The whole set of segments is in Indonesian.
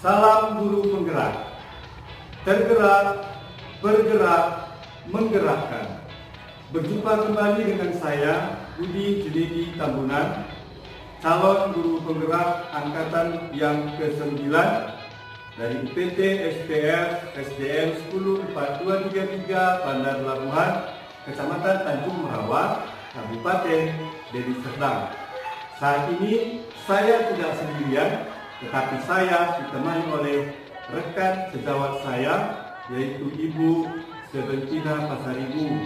Salam guru penggerak. Tergerak, bergerak, menggerakkan. Berjumpa kembali dengan saya, Budi Junedi Tambunan, calon guru penggerak angkatan yang ke-9 dari UPT SPF SDN 104233 Bandar Labuhan, Kecamatan Tanjung Merawat, Kabupaten Deli Serdang. Saat ini saya tidak sendirian, tetapi saya ditemani oleh rekan sejawat saya, yaitu Ibu Sebentina Pasaribu.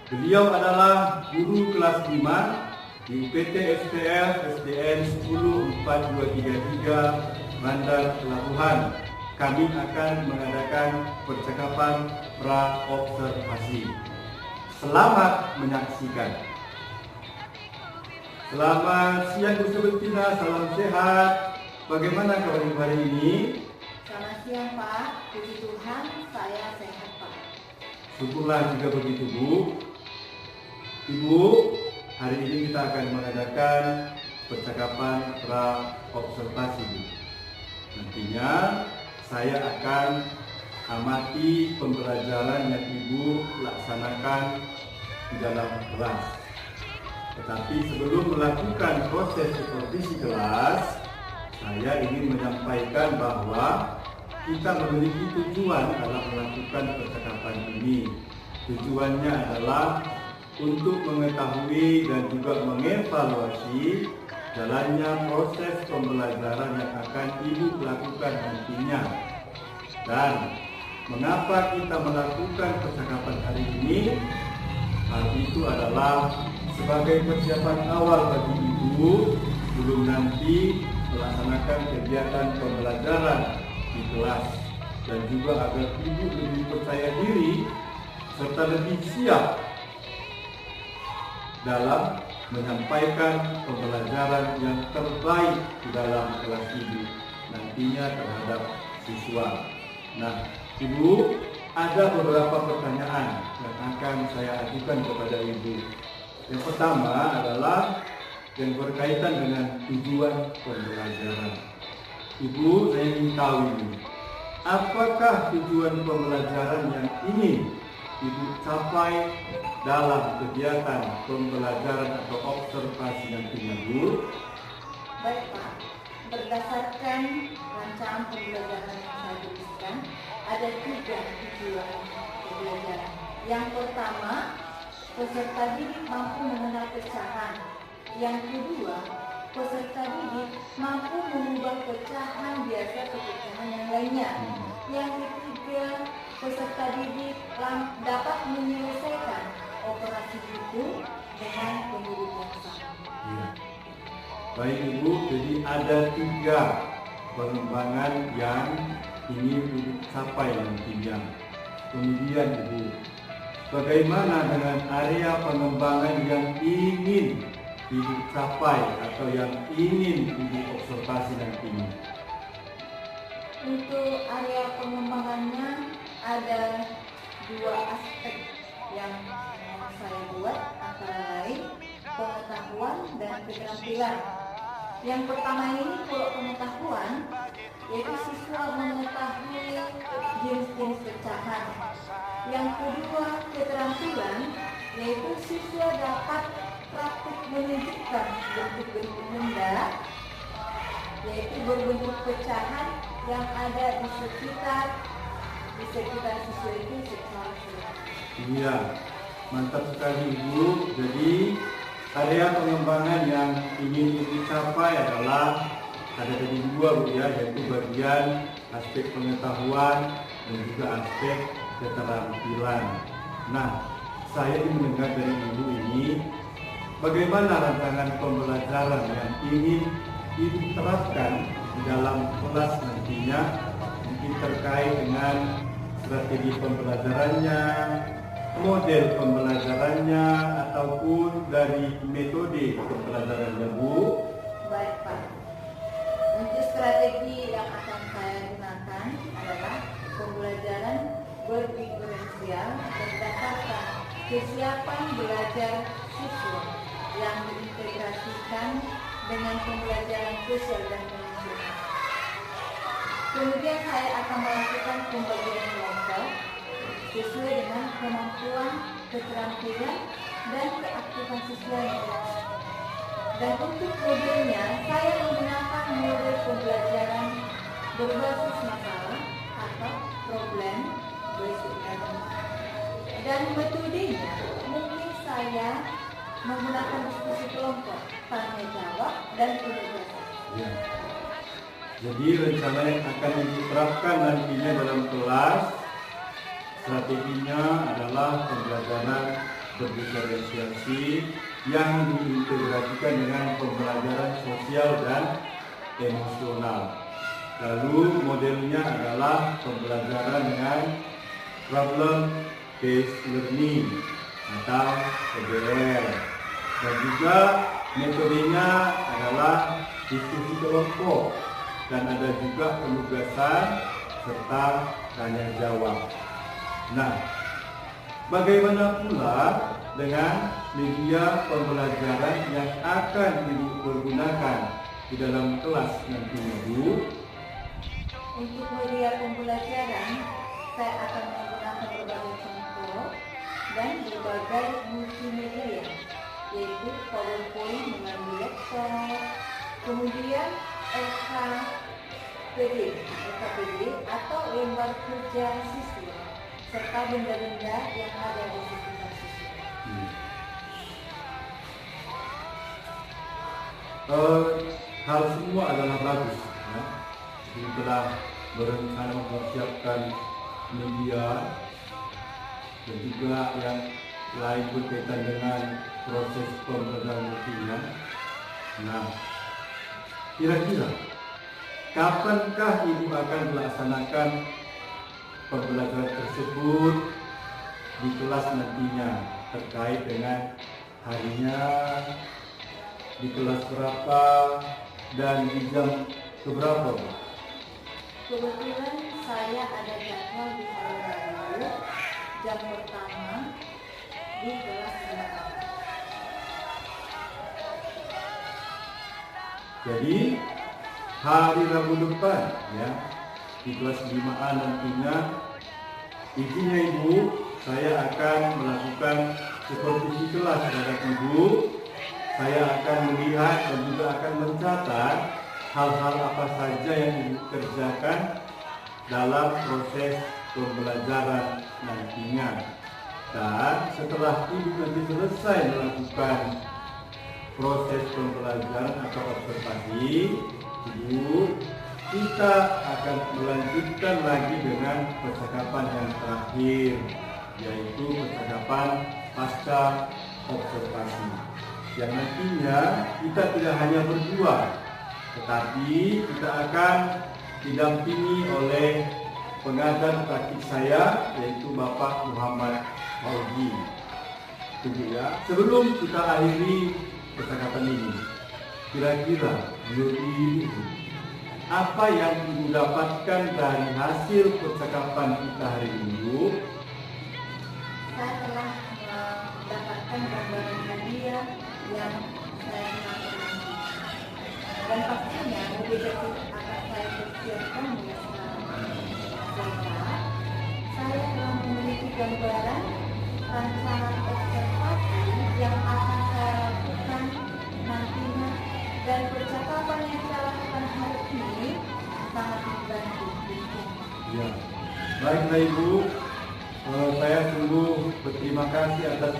Beliau adalah guru kelas 5 di UPT SPF SDN 104233 Bandar Labuhan. Kami akan mengadakan percakapan pra-observasi. Selamat menyaksikan. Selamat siang Bu Sebentina, salam sehat. Bagaimana kabar Ibu hari ini? Selamat siang Pak, puji Tuhan saya sehat Pak. Syukurlah juga begitu Bu. Ibu, hari ini kita akan mengadakan percakapan pra-observasi Bu. Nantinya saya akan amati pembelajaran yang Ibu laksanakan di dalam kelas. Tetapi sebelum melakukan proses supervisi kelas, saya ingin menyampaikan bahwa kita memiliki tujuan dalam melakukan percakapan ini. Tujuannya adalah untuk mengetahui dan juga mengevaluasi jalannya proses pembelajaran yang akan Ibu lakukan nantinya. Dan mengapa kita melakukan percakapan hari ini? Hal itu adalah sebagai persiapan awal bagi Ibu sebelum nanti melaksanakan kegiatan pembelajaran di kelas, dan juga agar Ibu lebih percaya diri serta lebih siap dalam menyampaikan pembelajaran yang terbaik di dalam kelas Ibu nantinya terhadap siswa. Nah, Ibu, ada beberapa pertanyaan yang akan saya ajukan kepada Ibu. Yang pertama adalah yang berkaitan dengan tujuan pembelajaran. Ibu, saya ingin tahu ini, apakah tujuan pembelajaran yang ingin Ibu capai dalam kegiatan pembelajaran atau observasi nantinya, Bu? Baik Pak, berdasarkan rancangan pembelajaran yang saya tuliskan, ada 3 tujuan pembelajaran. Yang pertama, peserta didik mampu mengenal pecahan. Yang kedua, peserta didik mampu mengubah pecahan biasa ke pecahan yang lainnya. Yang ketiga, peserta didik dapat menyelesaikan operasi buku dengan penduduk yang sama. Ya. Baik Ibu, jadi ada 3 pengembangan yang ingin Ibu capai nantinya. Kemudian Ibu, bagaimana dengan area pengembangan yang ingin Ibu capai atau yang ingin Ibu observasi nantinya? Untuk area pengembangannya ada 2 aspek yang saya buat, antara lain pengetahuan dan keterampilan. Yang pertama ini kalau pengetahuan, yaitu siswa mengetahui jenis-jenis pecahan. Yang kedua, keterampilan, yaitu siswa dapat praktik menunjukkan bentuk-bentuk benda, yaitu berbentuk pecahan yang ada di sekitar siswa itu secara jelas. Iya, mantap sekali Ibu. Jadi area pengembangan yang ingin Ibu capai adalah ada tadi 2 Bu ya, yaitu bagian aspek pengetahuan dan juga aspek keterampilan. Nah, saya ingin mendengar dari Ibu ini, bagaimana rancangan pembelajaran yang ingin Ibu terapkan di dalam kelas nantinya, mungkin terkait dengan strategi pembelajarannya, model pembelajarannya, ataupun dari metode pembelajarannya, Bu. Baik Pak, untuk strategi yang akan saya gunakan adalah pembelajaran berdiferensial berdasarkan kesiapan belajar siswa yang diintegrasikan dengan pembelajaran sosial dan emosional. Kemudian saya akan melakukan pembagian kelompok sesuai dengan kemampuan, keterampilan, dan keaktifan siswa yang berada. Dan untuk modelnya, saya menggunakan model pembelajaran berbasis masalah atau problem based learning. Dan metodenya mungkin saya menggunakan diskusi kelompok, tanya jawab, dan penugasan. Ya. Jadi rencana yang akan diterapkan nantinya dalam kelas, strateginya adalah pembelajaran berdiferensiasi yang diintegrasikan dengan pembelajaran sosial dan emosional. Lalu modelnya adalah pembelajaran dengan problem based learning atau PBL, dan juga metodenya adalah diskusi kelompok, dan ada juga penugasan serta tanya jawab. Nah, bagaimana pula dengan media pembelajaran yang akan dipergunakan di dalam kelas nantinya, Bu? Untuk media pembelajaran, saya akan menggunakan berbagai contoh dan berbagai multimedia, yaitu PowerPoint mengambil laptop, kemudian LKPD atau lembar kerja siswa, serta benda-benda yang ada di sekitar siswa. Hal semua adalah bagus, ya. Kita telah berencana mempersiapkan media dan juga yang lain berkaitan dengan proses pembelajaran rutinnya. Nah, kira-kira kapankah Ibu akan melaksanakan pembelajaran tersebut di kelas nantinya, terkait dengan harinya, di kelas berapa, dan di jam keberapa? Kebetulan saya ada jadwal di hari Rabu, jam pertama di kelas 8. Jadi hari Rabu depan, ya, di kelas 5A nantinya, izinnya Ibu, saya akan melakukan supervisi kelas terhadap Ibu. Saya akan melihat dan juga akan mencatat hal-hal apa saja yang Ibu kerjakan dalam proses pembelajaran nantinya. Dan setelah Ibu nanti selesai melakukan proses pembelajaran atau observasi, Ibu, kita akan melanjutkan lagi dengan percakapan yang terakhir, yaitu percakapan pasca observasi, yang nantinya kita tidak hanya berdua, tetapi kita akan didampingi oleh pengajar praktik saya, yaitu Bapak Muhammad Fauzi. Ya. Sebelum kita akhiri percakapan ini, kira-kira menurut Ibu, apa yang Ibu dapatkan dari hasil percakapan kita hari ini, Bu? Saya telah mendapatkan gambaran media yang saya lakukan, dan pastinya objektif akan saya persiapkan mulai sekarang. Sehingga saya telah memiliki gambaran rancangan observasi yang akan saya lakukan nantinya, dan percakapan yang saya lakukan hari ini sangat membantu. Ya, baiklah Ibu, saya sungguh berterima kasih atas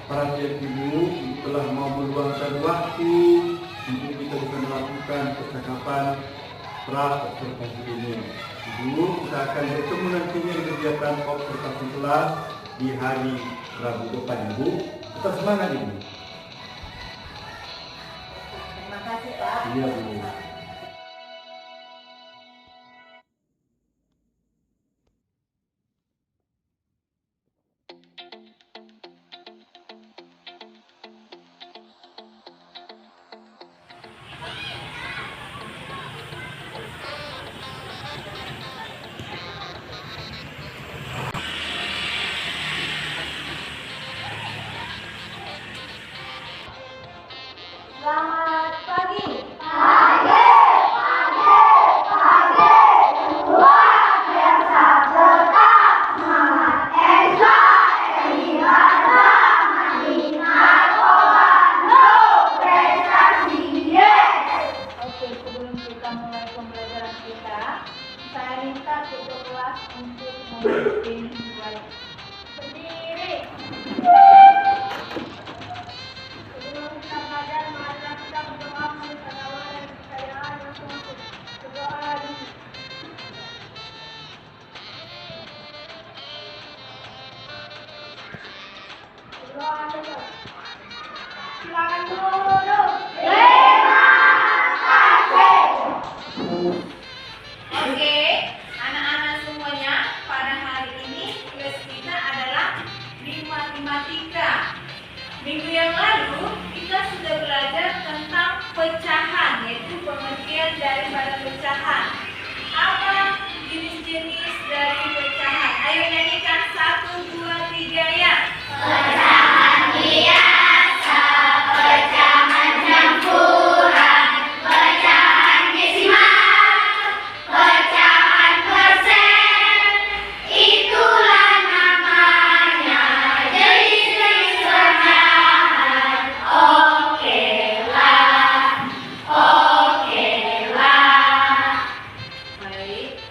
perhatian Ibu telah mau meluangkan waktu untuk kita bisa melakukan percakapan pra-observasi ini. Ibu, kita akan bertemu nantinya di kegiatan observasi kelas di hari Rabu depan, Ibu. Tetap semangat, Ibu. Terima kasih, Pak. Iya, Bu. Selamat pagi. Berdiri. Sebelum kita belajar, marilah kita berdoa meminta doa dan percayaan masing-masing. Berdoa dulu. Berdoa dulu. Silakan duduk. Oke, anak-anak semuanya, pada hari ini tugas kita adalah di matematika. Minggu yang lalu kita sudah belajar tentang pecahan, yaitu pengertian daripada pecahan. Apa jenis-jenis dari pecahan? Ayo nyanyikan 1, 2, 3 ya. Pecahan biasa, pecahan campuran, pecahan desimal, pecahan persen, itulah namanya jenis-jenis pecahan. Oke lah. Baik,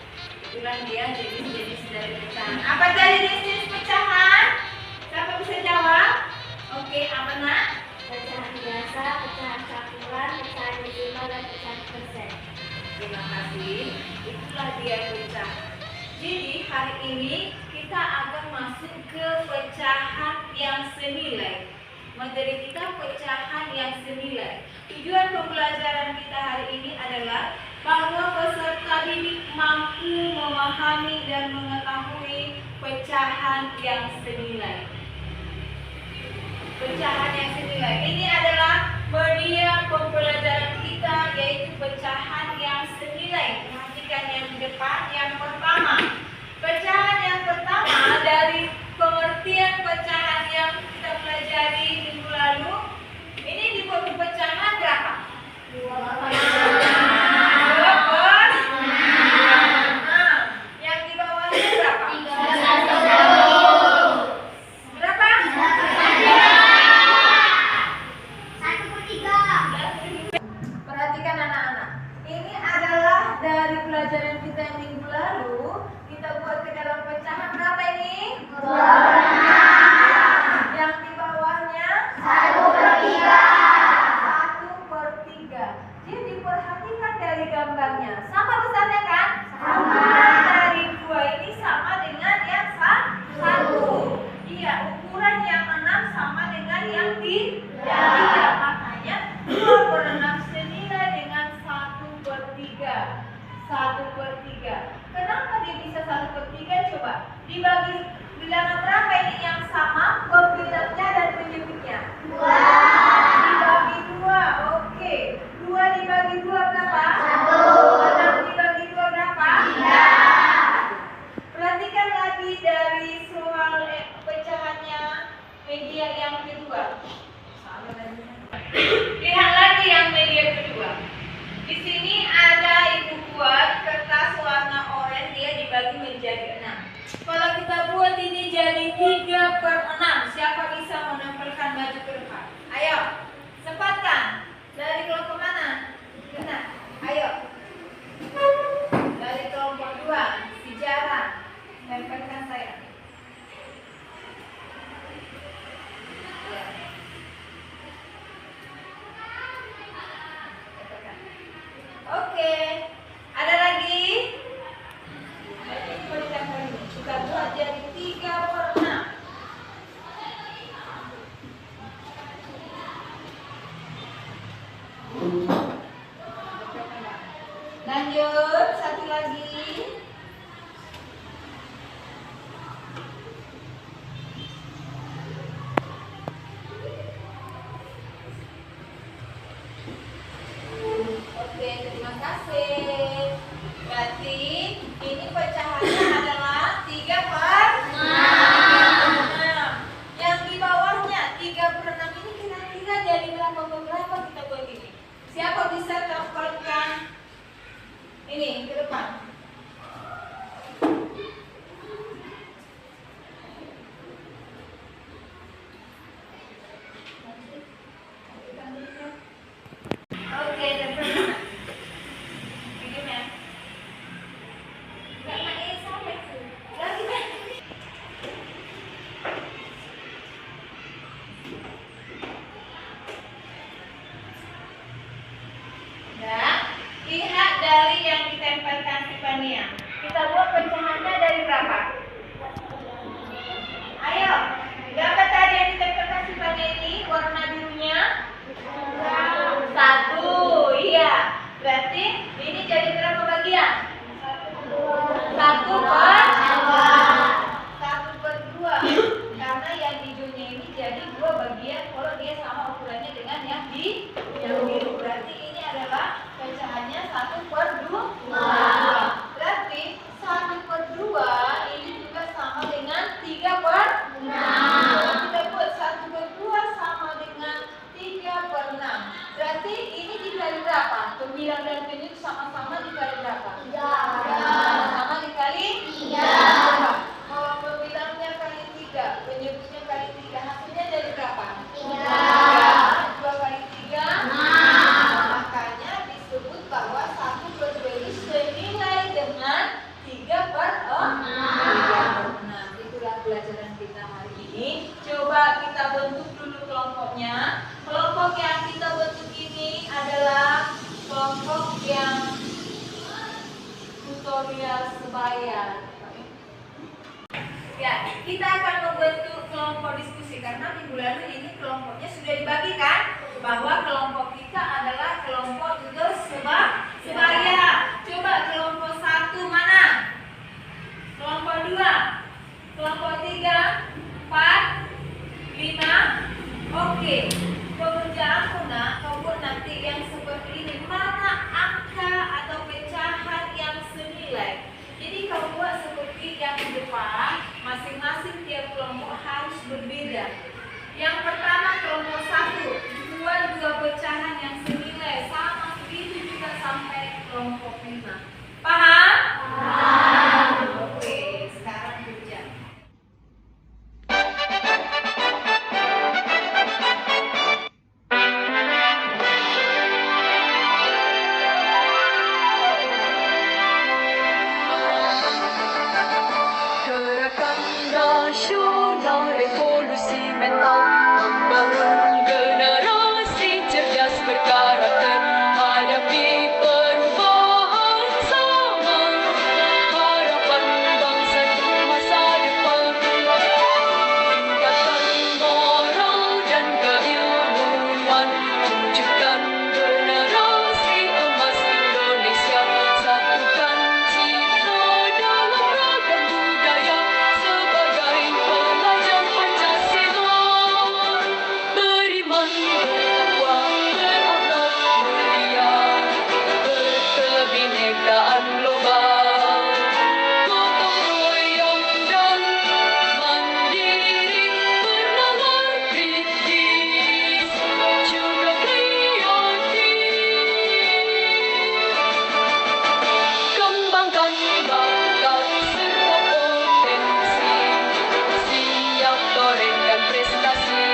itulah dia jenis-jenis dari pecahan. Apa tadi jenis-jenis pecahan? Siapa bisa jawab? Oke, apa nak? Pecahan biasa, pecahan campuran, pecahan desimal, dan pecahan persen. Terima kasih. Itulah dia pecahan. Jadi hari ini kita akan masuk ke pecahan yang senilai. Materi kita pecahan yang senilai. Tujuan pembelajaran kita hari ini adalah bahwa peserta didik mampu memahami dan mengetahui pecahan yang senilai. Pecahan yang senilai ini adalah media pembelajaran kita, yaitu pecahan yang senilai. Perhatikan yang di depan. Yang pertama, pecahan yang pertama dari pengertian pecahan yang kita pelajari minggu lalu, ini di pecahan berapa? 2/6. Yang di bawahnya berapa? 3/1. Berapa? 1/3. Perhatikan anak-anak. Ini adalah dari pelajaran kita yang minggu lalu. Kita buat ke dalam pecahan berapa ini? 2/6. Yang di bawahnya 1/3. 1/3. Jadi perhatikan dari gambarnya. Sama besarnya kan? Sama. Dari 2 ini sama dengan yang 1. Iya, ukuran yang 6 sama dengan yang 3. Makanya 2/6 senilai dengan 1/3. 1/3. Kenapa dia bisa 1/3? Coba dibagi bilangan berapa ini yang sama peminatnya dan penyebutnya? 2. Dibagi 2. Oke. 2 dibagi 2 berapa? 1. 6 dibagi 2 berapa? 3. Perhatikan lagi dari soal pecahannya media yang kedua. Lihat lagi yang media kedua. Di sini ada ibu buat kertas warna oranye, dia dibagi menjadi 6. Kalau kita buat ini jadi 3/6, siapa bisa menempelkan baju ke depan? Ayo, sempatkan. Dari kelompok mana? Benar. Ayo. Dari kelompok 2, sejarah. Tempelkan saya. Ya. Oke, ada lagi? Kita buat jadi 3/6. Lanjut, satu lagi. Oke, terima kasih. Berarti ini pecahannya adalah 3/6. Yang di bawahnya 3/6 ini kira-kira jadi berapa kita buat ini? Siapa bisa tempelkan ini ke depan? Oke, tempelkan. Begini ya. Enggak main sampai lagi kan? Tania. Kita buat pecahannya dari berapa? Ayo, berapa tadi yang kita kasih pada ini warna birunya? 1, iya. Berarti ini jadi berapa bagian? 1/2. Karena yang hijaunya ini jadi 2 bagian kalau dia sama ukurannya dengan yang biru. Berarti ini adalah pecahannya 1/2. Berarti 1/2 ini juga sama dengan 3/6. Kita buat 1/2 sama dengan 3/6. Berarti ini dikali berapa? 9 dan 7 itu sama-sama dikali berapa? 3. Sama dikali 3. Kalau pembilangnya kali 3, penyebutnya kali 3, hasilnya jadi berapa? 3. 2 kali 3, 6. Makanya disebut bahwa 1/2 itu senilai dengan 3/6. Itulah pelajaran kita hari ini. Coba kita bentuk dulu kelompoknya. Kelompok yang kita bentuk ini adalah kelompok yang tutorial sebaya. Ya, kita akan membentuk kelompok diskusi karena minggu lalu ini kelompoknya sudah dibagikan bahwa kelompok kita adalah kelompok tutor sebaya. Coba kelompok 1 mana? Kelompok 2, kelompok 3, 4, 5. Oke. Pekerjaanmu nak, kau buat nanti yang seperti ini. Mana angka atau pecahan yang senilai? Jadi kau buat seperti yang di depan. Masing-masing tiap kelompok harus berbeda. Yang pertama kelompok 1, buat 2 pecahan yang senilai sama, begitu juga sampai kelompok 5. Paham? Paham. Oke, sekarang kerja. Gerakan nasional revolusi mental membangun generasi cerdas berkarakter hadapi perubahan zaman harapan bangsa di masa depan tingkatkan moral dan keilmuan wujudkan generasi emas Indonesia satukan citra dalam ragam budaya sebagai pelajar Pancasila beriman bertakwa berakhlak mulia berkebinekaan global gotong royong dan mandiri bernalar kritis juga kreatif kembangkan bakat serta potensi siap torehkan prestasi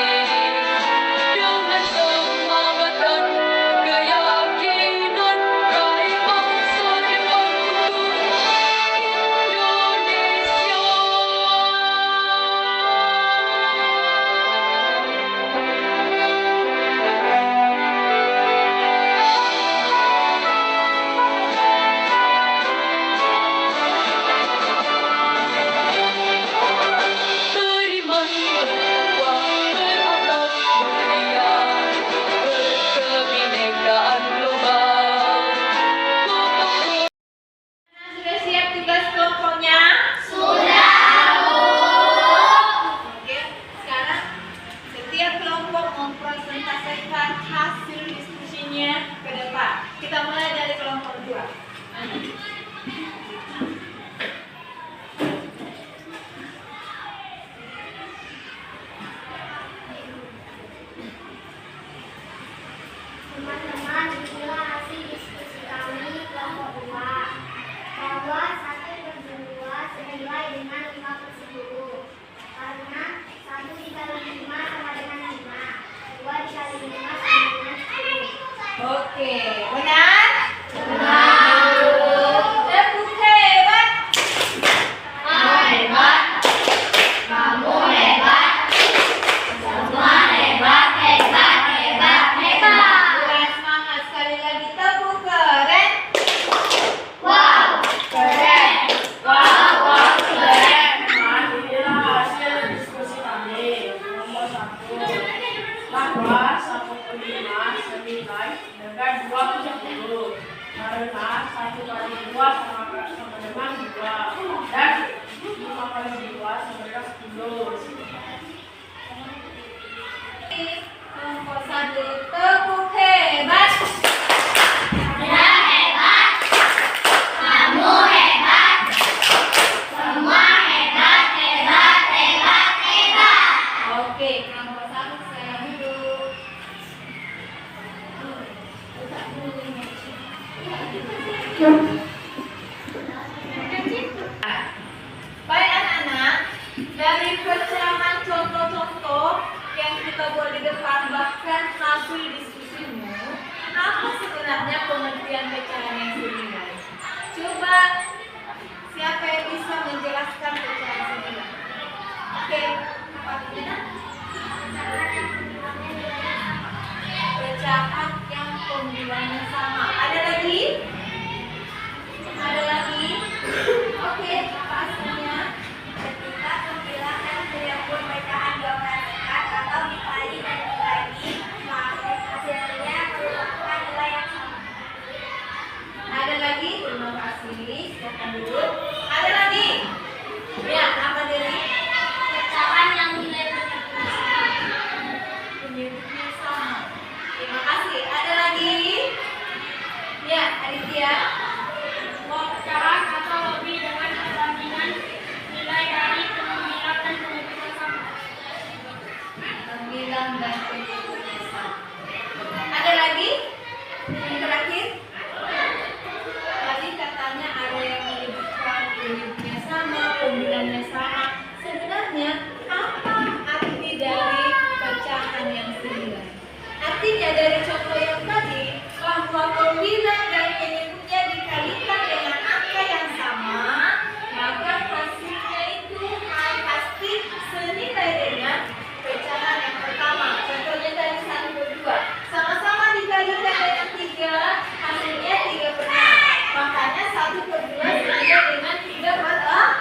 dengan semangat dan keyakinan raih masa depan untuk beriman bertakwa berakhlak mulia berkebinekaan global gotong royong. Sudah siap tugas kelompoknya? Sudah. Oke, sekarang setiap kelompok mempresentasikan hasil diskusinya ke depan. Kita mulai dari kelompok 2. Teman-teman, inilah hasil diskusi kami kelompok 2 bahwa 1/2 senilai dengan 5/10 karena 1 dikali 5 sama dengan 5, 2 dikali 5 sama dengan 10. Oke, benar? Benar. Tepuk hebat. Hebat. Kamu hebat. Semua hebat, hebat, hebat, hebat. Kurang semangat sekali lagi, tepuk keren. Wow, keren. senilai dengan 20 karena 1 kali 2 sama dengan 2 dan 5 kali 2 sama dengan 10. Kelompok 1 tepuk hebat. Oke, kelompok 1 sekarang duduk. Baik anak-anak, dari pecahan contoh-contoh yang kita buat di depan, bahkan hasil diskusimu, apa sebenarnya pengertian pecahan yang senilai? Coba siapa yang bisa menjelaskan pecahan senilai? Oke, Pak Dina. Pecahan yang pembilangannya sama. Ada lagi? Ada lagi? Oke, apa hasilnya? Ketika pembilangan menyambung pecahan 12 dekat atau dikali dan dibagi, maka hasilnya merupakan nilai yang sama. Ada lagi? Terima kasih. Silakan duduk. Ada lagi? Ya, apa diri? Pecahan yang nilainya sama. Penyebutnya sama. Terima kasih. Ada lagi? Ya, Aditya. Pecahan atau lebih dengan perbandingan nilai dari pembilang dan penyebutnya sama. Pembilang dan penyebutnya sama. Ada lagi? Yang terakhir? Tadi katanya ada yang menyebutkan penyebutnya sama, pembilangnya sama. Sebenarnya apa arti dari pecahan yang senilai? Artinya dari contoh yang tadi, bahwa pembilang dan penyebutnya dikalikan dengan angka yang sama, maka hasilnya itu pasti senilai dengan pecahan yang pertama. Contohnya dari 1 per 2, sama-sama dikalikan dengan 3, hasilnya 3 per 6. Makanya 1 per 2 senilai dengan 3 per 6.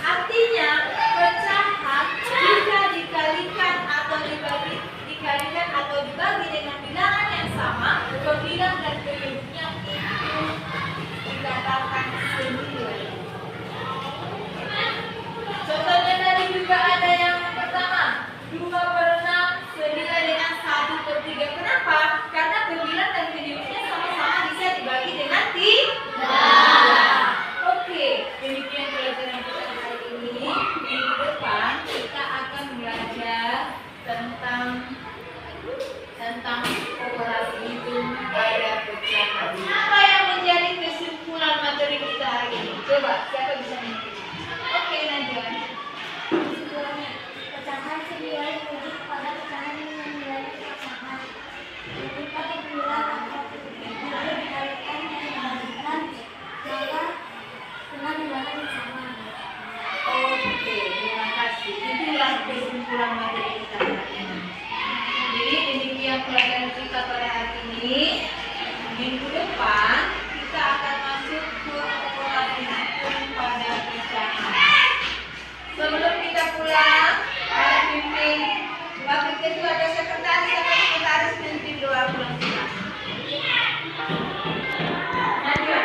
Artinya pecahan jika dikalikan atau dibagi dengan bilangan yang sama, pembilang dan penyebutnya itu dikatakan senilai. Contohnya dari juga ada yang pertama, 2 per 6 senilai dengan 1 per 3. Kenapa? Karena pembilang dan penyebutnya sama-sama bisa dibagi dengan 3. Oke, demikian pelajaran kita hari ini. Minggu depan kita akan belajar tentang operasi hitung pada pecahan. Apa yang menjadi kesimpulan materi kita hari ini? Coba, siapa bisa mengikuti? Oke, Najwa. Kesimpulannya, pecahan senilai merujuk pada pecahan yang nilainya sama. Ketika pembilang atau penyebutnya dikalikan dan dibandingkan, maka dengan bilangan yang sama. Oke, terima kasih. Itulah kesimpulan materi kita hari ini. Jadi demikian pelajaran kita pada hari ini. Minggu depan kita akan masuk ke operasi hitung pada pecahan. Sebelum kita pulang, para pimpin, waktu itu ada sekretaris atau sekretaris pimpin doa pulang kita. Najwa.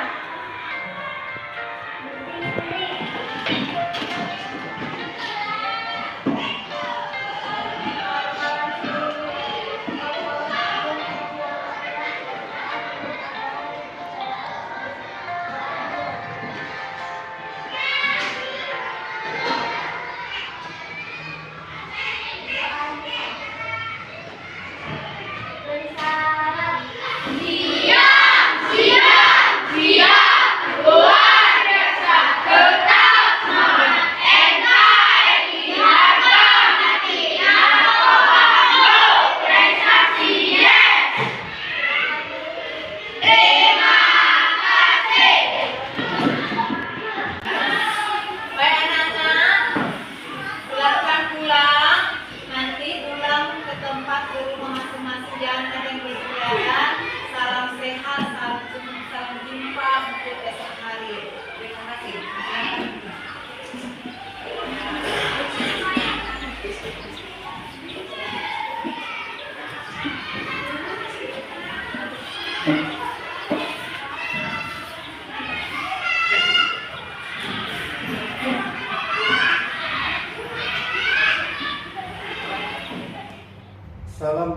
Salam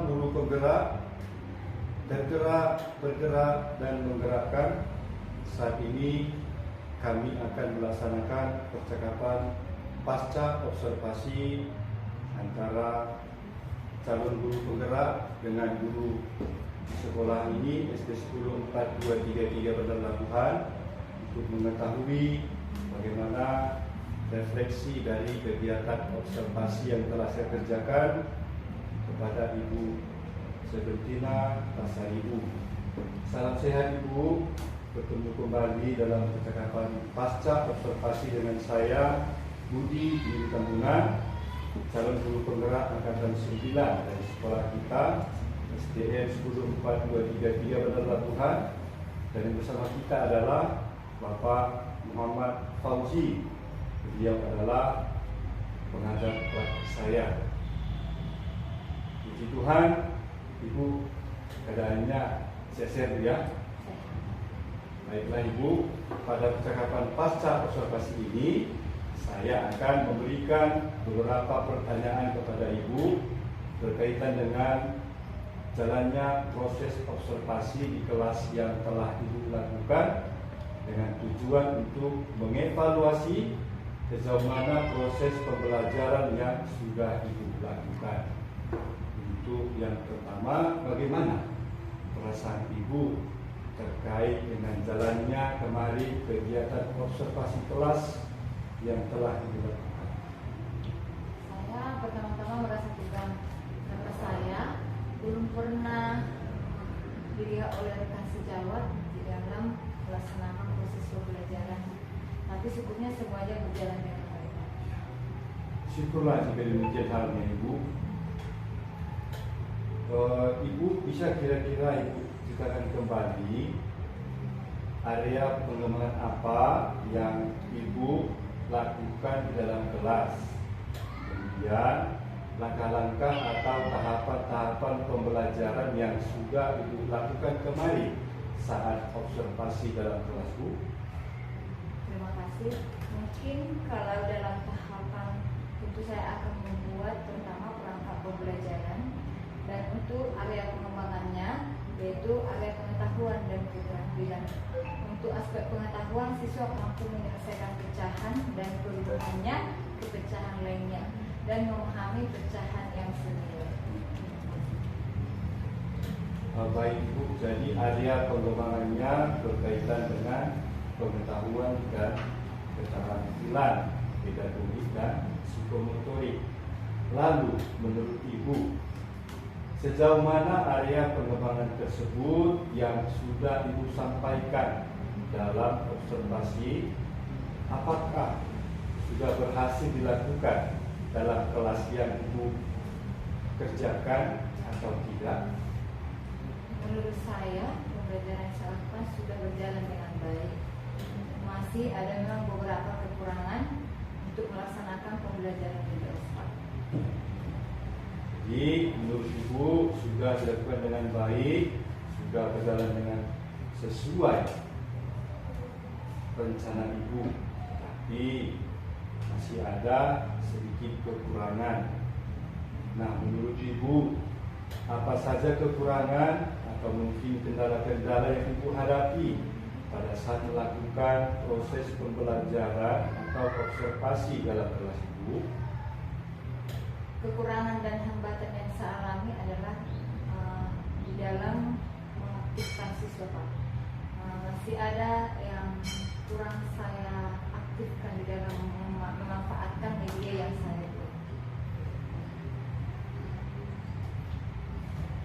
guru penggerak, tergerak, bergerak, dan menggerakkan. Saat ini kami akan melaksanakan percakapan pasca observasi antara calon guru penggerak dengan guru sekolah ini SD 10 4233 Bandar Labuhan untuk mengetahui bagaimana refleksi dari kegiatan observasi yang telah saya kerjakan kepada Ibu Sebentina Tasaribu. Salam sehat Ibu, bertemu kembali dalam percakapan pasca observasi dengan saya Budi Dwi Tambunan, calon guru penggerak angkatan 9 dari sekolah kita SDN 104233 Bandar Labuhan, dan yang bersama kita adalah Bapak Muhammad Fauzi. Beliau adalah pengajar praktik saya. Puji Tuhan, Ibu keadaannya sehat ya. Baiklah Ibu, pada percakapan pasca observasi ini saya akan memberikan beberapa pertanyaan kepada Ibu berkaitan dengan jalannya proses observasi di kelas yang telah Ibu lakukan dengan tujuan untuk mengevaluasi sejauh mana proses pembelajaran yang sudah Ibu lakukan. Untuk yang pertama, bagaimana perasaan Ibu terkait dengan jalannya kemarin kegiatan observasi kelas yang telah Ibu lakukan? Saya pertama-tama merasa tegang karena saya belum pernah dilihat oleh rekan sejawat di dalam melaksanakan proses pembelajaran. Tapi syukurnya semuanya berjalan dengan baik. Syukurlah jika demikian halnya Ibu. Ibu bisa kira-kira Ibu ceritakan kembali area pengembangan apa yang Ibu lakukan di dalam kelas, kemudian langkah-langkah atau tahapan-tahapan pembelajaran yang sudah Ibu lakukan kemarin saat observasi dalam kelas Bu. Terima kasih. Mungkin kalau dalam tahapan tentu saya akan membuat pertama perangkat pembelajaran, dan untuk area pengembangannya yaitu area pengetahuan dan keterampilan. Untuk aspek pengetahuan, siswa mampu menyelesaikan pecahan dan berhubungannya ke pecahan lainnya dan memahami pecahan yang senilai. Baik Ibu, jadi area pengembangannya berkaitan dengan pengetahuan dan keterampilan pedagogik dan psikomotorik. Lalu menurut Ibu, sejauh mana area pengembangan tersebut yang sudah Ibu sampaikan dalam observasi? Apakah sudah berhasil dilakukan dalam kelas yang Ibu kerjakan atau tidak? Menurut saya, pembelajaran yang saya lakukan sudah berjalan dengan baik. Masih ada memang beberapa kekurangan untuk melaksanakan pembelajaran di kelas. Jadi menurut Ibu sudah dilakukan dengan baik, sudah berjalan dengan sesuai rencana Ibu, tapi masih ada sedikit kekurangan. Nah, menurut Ibu apa saja kekurangan atau mungkin kendala-kendala yang Ibu hadapi pada saat melakukan proses pembelajaran atau observasi dalam kelas Ibu? Kekurangan dan hambatan yang saya alami adalah di dalam mengaktifkan siswa Pak. Masih ada yang kurang saya aktifkan di dalam memanfaatkan media yang saya buat.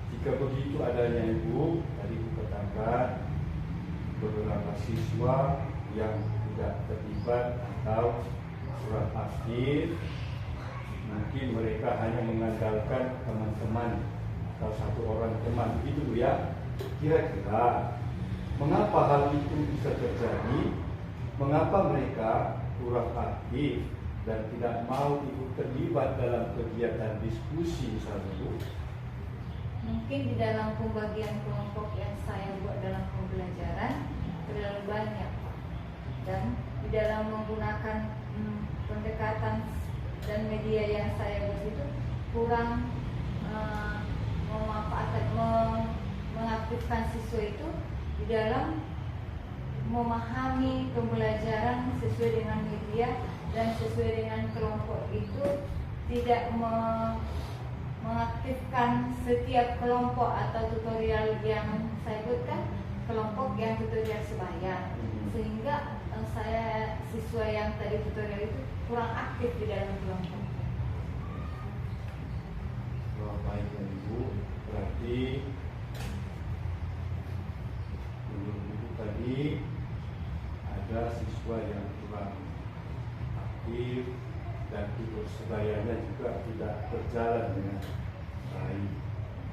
Jika begitu adanya Ibu, tadi Ibu katakan beberapa siswa yang tidak terlibat atau kurang aktif, mungkin mereka hanya mengandalkan teman-teman atau satu orang teman, begitu Bu ya. Kira-kira mengapa hal itu bisa terjadi? Mengapa mereka kurang aktif dan tidak mau Ibu terlibat dalam kegiatan diskusi misalnya Bu? Mungkin di dalam pembagian kelompok yang saya buat dan di dalam menggunakan pendekatan dan media yang saya buat itu kurang mengaktifkan siswa itu di dalam memahami pembelajaran sesuai dengan media dan sesuai dengan kelompok itu, tidak mengaktifkan setiap kelompok atau tutorial yang saya buatkan kelompok yang tutorial sebaya, sehingga saya siswa yang tadi tutorial itu kurang aktif di dalam kelompok. Baik Ibu, berarti menurut Ibu tadi ada siswa yang kurang aktif dan tutur sebayanya juga tidak berjalan dengan baik.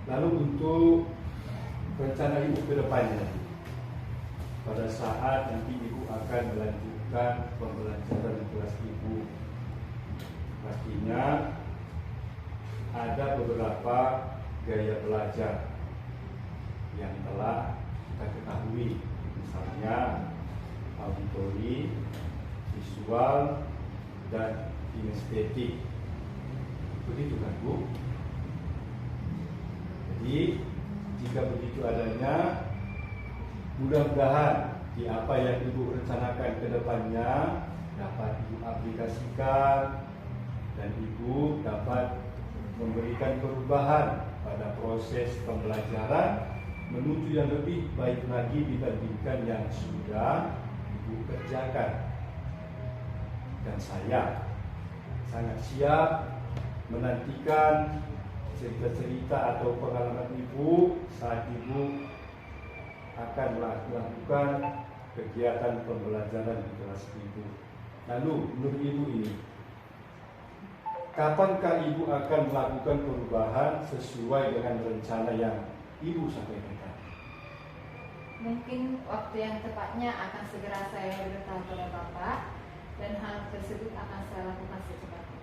Lalu untuk rencana Ibu ke depannya, pada saat nanti Ibu akan melanjutkan pembelajaran di kelas Ibu, pastinya ada beberapa gaya belajar yang telah kita ketahui, misalnya auditori, visual, dan kinestetik. Begitu kan Bu? Jadi jika begitu adanya, mudah-mudahan di apa yang Ibu rencanakan ke depannya dapat Ibu aplikasikan dan Ibu dapat memberikan perubahan pada proses pembelajaran menuju yang lebih baik lagi dibandingkan yang sudah Ibu kerjakan. Dan saya sangat siap menantikan cerita-cerita atau pengalaman Ibu saat Ibu akan melakukan kegiatan pembelajaran di kelas Ibu. Lalu menurut Ibu ini, kapankah Ibu akan melakukan perubahan sesuai dengan rencana yang Ibu sampaikan tadi? Mungkin waktu yang tepatnya akan segera saya beritahu kepada Bapak, dan hal tersebut akan saya lakukan secepatnya.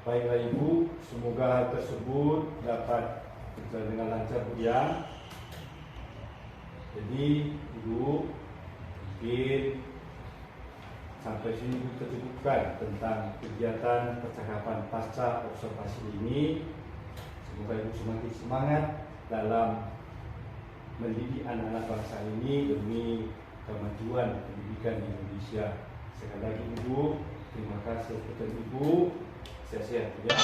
Baiklah Ibu, semoga hal tersebut dapat berjalan dengan lancar Bu ya. Jadi Ibu mungkin sampai sini kita cukupkan tentang kegiatan percakapan pasca observasi ini. Semoga Ibu semakin semangat dalam mendidik anak-anak bangsa ini demi kemajuan pendidikan di Indonesia. Sekali lagi Ibu, terima kasih kepada Ibu. Sehat-sehat ya.